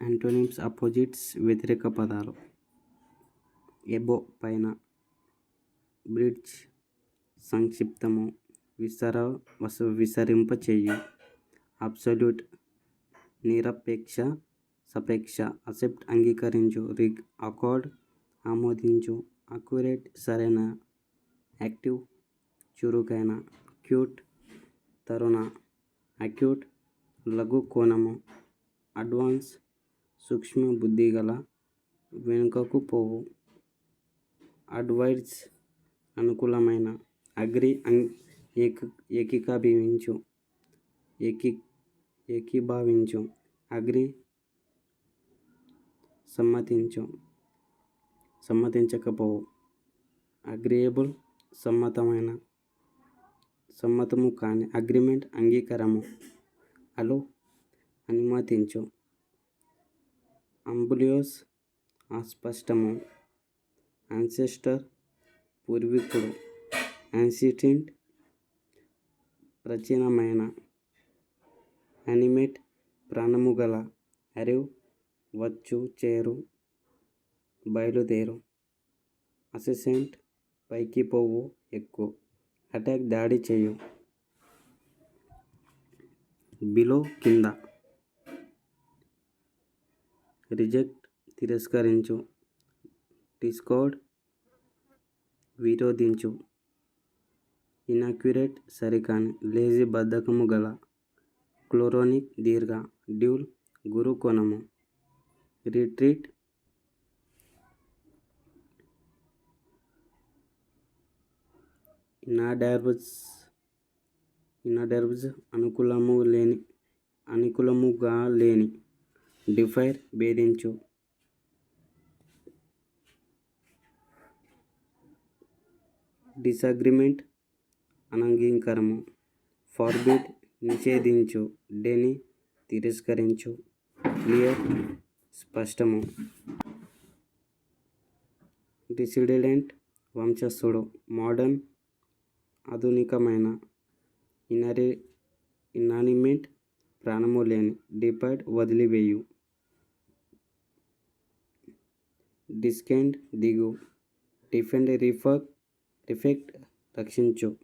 Antonyms opposites వ్యతిరేక పదాలు. Above పైన, బ్రిడ్జ్ సంక్షిప్తము, విస్తరింపచేయు. అబ్సల్యూట్ నిరపేక్ష సాపేక్ష. అసెప్ట్ అంగీకరించు. రిగ్ అకార్డ్ ఆమోదించు. అక్యురేట్ సరైన. యాక్టివ్ చురుకైన. క్యూట్ తరుణ. అక్యూట్ లఘు కోణము. అడ్వాన్స్ సూక్ష్మ బుద్ధిగల. వెనుకకు పోవు. అడ్వైజ్ అనుకూలమైన. అగ్రి ఏకీభవించు. అగ్రి సమ్మతించకపోవు. అగ్రియేబుల్ సమ్మతము కాని. అగ్రిమెంట్ అంగీకారము. అలో అనుమతించు. అంబులియోస్ అస్పష్టము. యాన్సెస్టర్ పూర్వీకుడు. యాన్సిడెంట్ ప్రాచీనమైన. యానిమేట్ ప్రాణము గల. అరైవ్ వచ్చు చేరు. బయలుదేరు. అసెసెంట్ పైకి పోవు ఎక్కు. అటాక్ దాడి చేయు. బిలో కింద. రిజెక్ట్ తిరస్కరించు. డిస్కార్డ్ విరోధించు. ఇనాక్యురేట్ సరికాని. లేజీ బద్ధకము గల. క్లోరోనిక్ దీర్ఘ. డ్యూల్ గురు కోణము. రిట్రీట్ ఇనాడర్వ్స్ అనుకూలముగా లేని. డిఫైర్ భేదించు. డిసగ్రిమెంట్ అనంగీకారము. ఫార్బిడ్ నిషేధించు. డెని తిరస్కరించు. క్లియర్ స్పష్టము. డిసిడెంట్ వంశస్థుడు. మోడర్న్ ఆధునికమైన. ఇనానిమేట్ ప్రాణము లేని. డిపార్ట్ వదిలివేయు. డిస్కెండ్ దిగు. డిఫెండ్ రిఫెక్ట్ రక్షించు.